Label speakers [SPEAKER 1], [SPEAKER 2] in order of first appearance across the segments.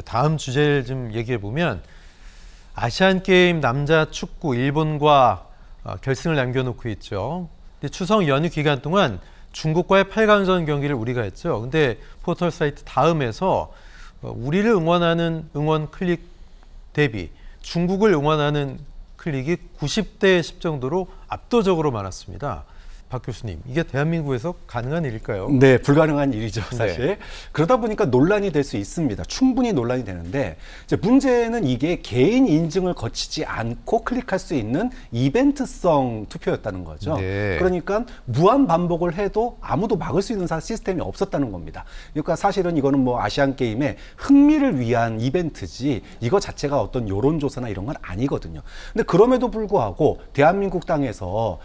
[SPEAKER 1] 다음 주제를 좀 얘기해 보면 아시안게임 남자 축구 일본과 결승을 남겨놓고 있죠. 근데 추석 연휴 기간 동안 중국과의 8강전 경기를 우리가 했죠. 근데 포털 사이트 다음에서 우리를 응원하는 응원 클릭 대비 중국을 응원하는 클릭이 90대 10 정도로 압도적으로 많았습니다. 박 교수님, 이게 대한민국에서 가능한 일일까요?
[SPEAKER 2] 네, 불가능한 일이죠, 사실.
[SPEAKER 1] 네.
[SPEAKER 2] 그러다 보니까 논란이 될 수 있습니다. 충분히 논란이 되는데, 이제 문제는 이게 개인 인증을 거치지 않고 클릭할 수 있는 이벤트성 투표였다는 거죠.
[SPEAKER 1] 네.
[SPEAKER 2] 그러니까 무한 반복을 해도 아무도 막을 수 있는 시스템이 없었다는 겁니다. 그러니까 사실은 이거는 뭐 아시안 게임의 흥미를 위한 이벤트지 이거 자체가 어떤 여론조사나 이런 건 아니거든요. 근데 그럼에도 불구하고 대한민국 땅에서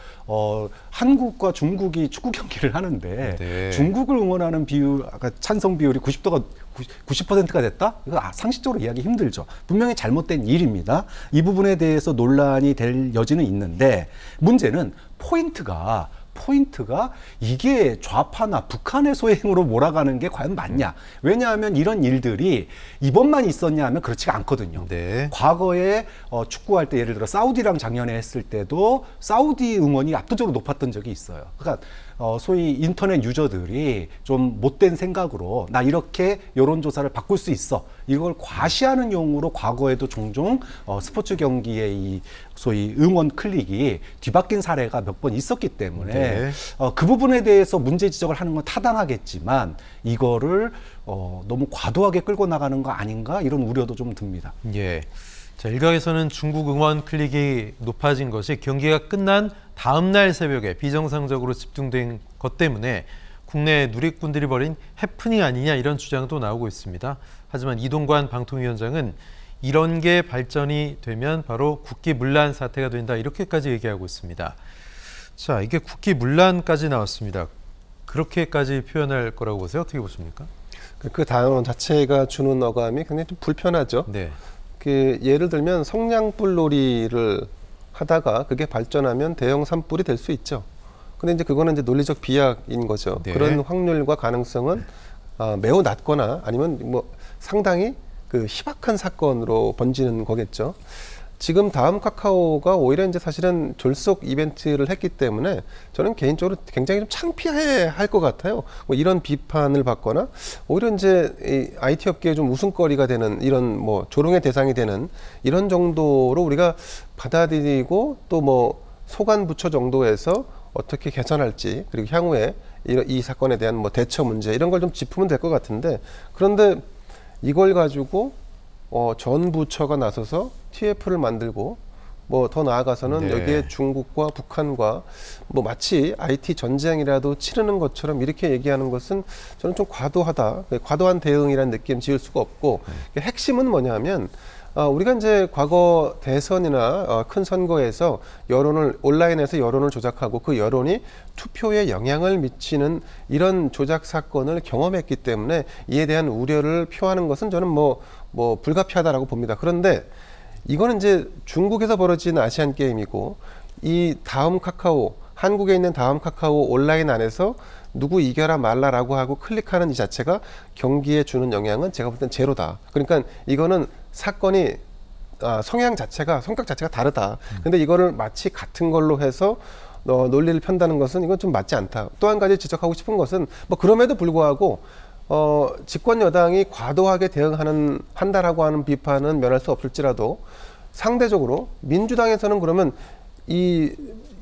[SPEAKER 2] 한국과 중국이 축구 경기를 하는데
[SPEAKER 1] 네.
[SPEAKER 2] 중국을 응원하는 비율, 아까 찬성 비율이 90%가 됐다? 이거 상식적으로 이해하기 힘들죠. 분명히 잘못된 일입니다. 이 부분에 대해서 논란이 될 여지는 있는데 문제는 포인트가 이게 좌파나 북한의 소행으로 몰아가는 게 과연 맞냐. 왜냐하면 이런 일들이 이번만 있었냐 하면 그렇지가 않거든요.
[SPEAKER 1] 네.
[SPEAKER 2] 과거에 축구할 때 예를 들어 사우디랑 작년에 했을 때도 사우디 응원이 압도적으로 높았던 적이 있어요. 그러니까 소위 인터넷 유저들이 좀 못된 생각으로 나 이렇게 여론조사를 바꿀 수 있어. 이걸 과시하는 용으로 과거에도 종종 스포츠 경기의 이 소위 응원 클릭이 뒤바뀐 사례가 몇 번 있었기 때문에
[SPEAKER 1] 네.
[SPEAKER 2] 그 부분에 대해서 문제 지적을 하는 건 타당하겠지만 이거를 너무 과도하게 끌고 나가는 거 아닌가 이런 우려도 좀 듭니다.
[SPEAKER 1] 예. 자, 일각에서는 중국 응원 클릭이 높아진 것이 경기가 끝난 다음 날 새벽에 비정상적으로 집중된 것 때문에 국내 누리꾼들이 벌인 해프닝 아니냐 이런 주장도 나오고 있습니다. 하지만 이동관 방통위원장은 이런 게 발전이 되면 바로 국기문란 사태가 된다 이렇게까지 얘기하고 있습니다. 자, 이게 국기문란까지 나왔습니다. 그렇게까지 표현할 거라고 보세요? 어떻게 보십니까?
[SPEAKER 3] 그 단어 자체가 주는 어감이 굉장히 좀 불편하죠.
[SPEAKER 1] 네.
[SPEAKER 3] 예를 들면 성냥불놀이를 하다가 그게 발전하면 대형 산불이 될 수 있죠. 근데 이제 그거는 이제 논리적 비약인 거죠.
[SPEAKER 1] 네.
[SPEAKER 3] 그런 확률과 가능성은 매우 낮거나 아니면 뭐 상당히 희박한 사건으로 번지는 거겠죠. 지금 다음 카카오가 오히려 이제 사실은 졸속 이벤트를 했기 때문에 저는 개인적으로 굉장히 좀 창피해 할 것 같아요. 뭐 이런 비판을 받거나 오히려 이제 이 IT 업계에 좀 웃음거리가 되는 이런 뭐 조롱의 대상이 되는 이런 정도로 우리가 받아들이고 또 뭐 소관 부처 정도에서 어떻게 개선할지 그리고 향후에 이 사건에 대한 뭐 대처 문제 이런 걸 좀 짚으면 될 것 같은데 그런데 이걸 가지고 전 부처가 나서서 TF를 만들고 뭐 더 나아가서는
[SPEAKER 1] 네.
[SPEAKER 3] 여기에 중국과 북한과 뭐 마치 IT 전쟁이라도 치르는 것처럼 이렇게 얘기하는 것은 저는 좀 과도하다. 과도한 대응이라는 느낌 지을 수가 없고 핵심은 뭐냐면 우리가 이제 과거 대선이나 큰 선거에서 온라인에서 여론을 조작하고 그 여론이 투표에 영향을 미치는 이런 조작 사건을 경험했기 때문에 이에 대한 우려를 표하는 것은 저는 뭐 불가피하다라고 봅니다. 그런데 이거는 이제 중국에서 벌어진 아시안 게임이고 이 다음 카카오, 한국에 있는 다음 카카오 온라인 안에서 누구 이겨라 말라라고 하고 클릭하는 이 자체가 경기에 주는 영향은 제가 볼 땐 제로다. 그러니까 이거는 사건이 성격 자체가 다르다. 근데 이거를 마치 같은 걸로 해서 논리를 편다는 것은 이건 좀 맞지 않다. 또 한 가지 지적하고 싶은 것은 뭐 그럼에도 불구하고 집권 여당이 과도하게 한다라고 하는 비판은 면할 수 없을지라도 상대적으로 민주당에서는 그러면 이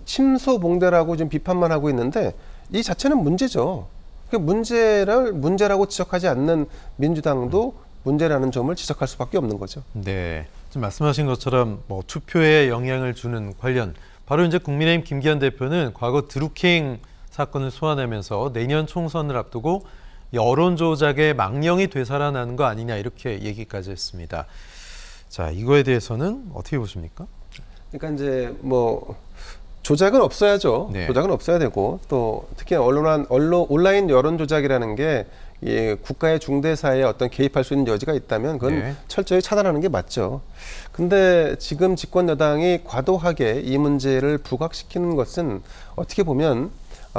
[SPEAKER 3] 침소봉대라고 지금 비판만 하고 있는데 이 자체는 문제죠. 그 문제를 문제라고 지적하지 않는 민주당도 문제라는 점을 지적할 수밖에 없는 거죠.
[SPEAKER 1] 네, 지금 말씀하신 것처럼 뭐 투표에 영향을 주는 관련 바로 이제 국민의힘 김기현 대표는 과거 드루킹 사건을 소환하면서 내년 총선을 앞두고 여론 조작의 망령이 되살아나는 거 아니냐 이렇게 얘기까지 했습니다. 자, 이거에 대해서는 어떻게 보십니까?
[SPEAKER 3] 그러니까 이제 뭐 조작은 없어야죠.
[SPEAKER 1] 네.
[SPEAKER 3] 조작은 없어야 되고 또 특히 온라인 여론 조작이라는 게 국가의 중대사에 어떤 개입할 수 있는 여지가 있다면 그건
[SPEAKER 1] 네.
[SPEAKER 3] 철저히 차단하는 게 맞죠. 근데 지금 집권 여당이 과도하게 이 문제를 부각시키는 것은 어떻게 보면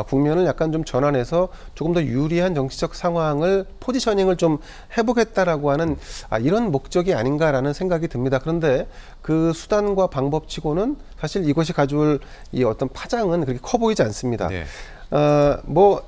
[SPEAKER 3] 국면을 약간 좀 전환해서 조금 더 유리한 정치적 상황을 포지셔닝을 좀 해보겠다라고 하는 이런 목적이 아닌가라는 생각이 듭니다. 그런데 그 수단과 방법치고는 사실 이것이 가져올 이 어떤 파장은 그렇게 커 보이지 않습니다.
[SPEAKER 1] 네.
[SPEAKER 3] 뭐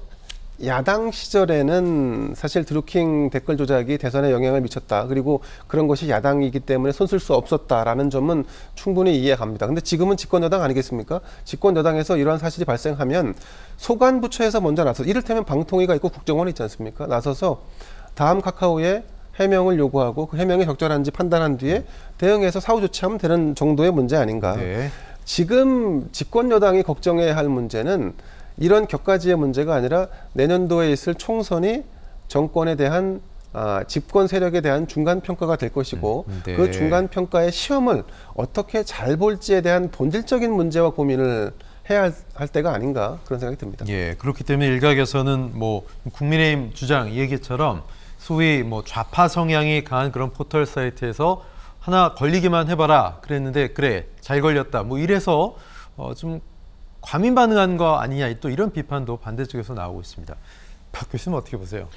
[SPEAKER 3] 야당 시절에는 사실 드루킹 댓글 조작이 대선에 영향을 미쳤다. 그리고 그런 것이 야당이기 때문에 손쓸 수 없었다라는 점은 충분히 이해갑니다. 근데 지금은 집권 여당 아니겠습니까? 집권 여당에서 이러한 사실이 발생하면 소관 부처에서 먼저 나서, 이를테면 방통위가 있고 국정원이 있지 않습니까? 나서서 다음 카카오에 해명을 요구하고 그 해명이 적절한지 판단한 뒤에 대응해서 사후 조치하면 되는 정도의 문제 아닌가.
[SPEAKER 1] 네.
[SPEAKER 3] 지금 집권 여당이 걱정해야 할 문제는 이런 격가지의 문제가 아니라 내년도에 있을 총선이 정권에 대한 집권 세력에 대한 중간 평가가 될 것이고
[SPEAKER 1] 네.
[SPEAKER 3] 그 중간 평가의 시험을 어떻게 잘 볼지에 대한 본질적인 문제와 고민을 해야 할 때가 아닌가 그런 생각이 듭니다.
[SPEAKER 1] 예, 그렇기 때문에 일각에서는 뭐 국민의힘 주장 얘기처럼 소위 뭐 좌파 성향이 강한 그런 포털 사이트에서 하나 걸리기만 해봐라 그랬는데 그래 잘 걸렸다 뭐 이래서 좀 과민 반응한 거 아니냐 또 이런 비판도 반대쪽에서 나오고 있습니다. 박 교수님 어떻게 보세요?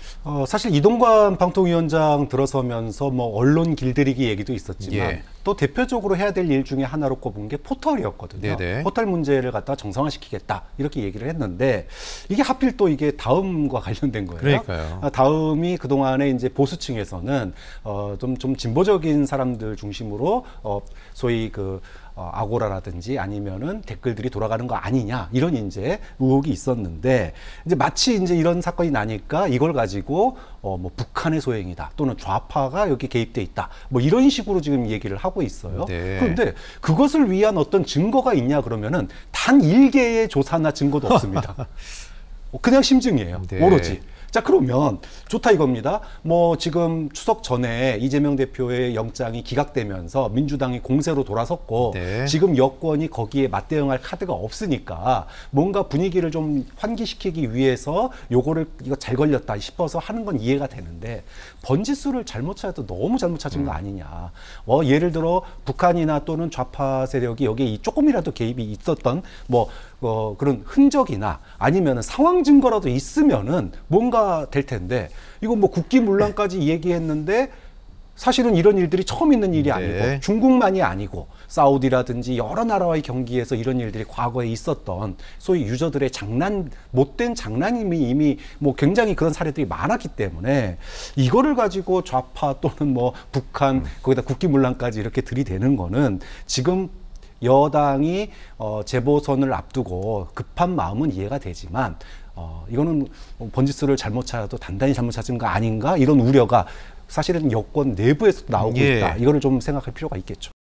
[SPEAKER 2] 사실 이동관 방통위원장 들어서면서 뭐 언론 길들이기 얘기도 있었지만
[SPEAKER 1] 예.
[SPEAKER 2] 또 대표적으로 해야 될 일 중에 하나로 꼽은 게 포털이었거든요.
[SPEAKER 1] 네네.
[SPEAKER 2] 포털 문제를 갖다 정상화시키겠다 이렇게 얘기를 했는데 이게 하필 또 이게 다음과 관련된 거예요.
[SPEAKER 1] 그러니까요.
[SPEAKER 2] 다음이 그동안에 이제 보수층에서는 좀 진보적인 사람들 중심으로 소위 아고라라든지 아니면은 댓글들이 돌아가는 거 아니냐 이런 이제 의혹이 있었는데 이제 마치 이제 이런 사건이 나니까 이걸 가지고 뭐 북한의 소행이다 또는 좌파가 여기 개입돼 있다 뭐 이런 식으로 지금 얘기를 하고 있어요.
[SPEAKER 1] 네.
[SPEAKER 2] 그런데 그것을 위한 어떤 증거가 있냐 그러면은 단 1개의 조사나 증거도 없습니다. 그냥 심증이에요.
[SPEAKER 1] 네.
[SPEAKER 2] 오로지. 자, 그러면 좋다 이겁니다. 뭐 지금 추석 전에 이재명 대표의 영장이 기각되면서 민주당이 공세로 돌아섰고
[SPEAKER 1] 네.
[SPEAKER 2] 지금 여권이 거기에 맞대응할 카드가 없으니까 뭔가 분위기를 좀 환기시키기 위해서 이거 잘 걸렸다 싶어서 하는 건 이해가 되는데 번지수를 잘못 찾아도 너무 잘못 찾은 거 아니냐. 예를 들어 북한이나 또는 좌파 세력이 여기에 조금이라도 개입이 있었던 그런 흔적이나 아니면 상황 증거라도 있으면은 뭔가 될 텐데 이거 뭐 국기문란까지 얘기했는데 사실은 이런 일들이 처음 있는 일이 아니고
[SPEAKER 1] 네.
[SPEAKER 2] 중국만이 아니고 사우디라든지 여러 나라와의 경기에서 이런 일들이 과거에 있었던 소위 유저들의 못된 장난임이 이미 뭐 굉장히 그런 사례들이 많았기 때문에 이거를 가지고 좌파 또는 뭐 북한 거기다 국기문란까지 이렇게 들이대는 거는 지금 여당이 재보선을 앞두고 급한 마음은 이해가 되지만 이거는 번지수를 잘못 찾아도 단단히 잘못 찾은 거 아닌가 이런 우려가 사실은 여권 내부에서 나오고
[SPEAKER 1] 예.
[SPEAKER 2] 있다. 이거를 좀 생각할 필요가 있겠죠.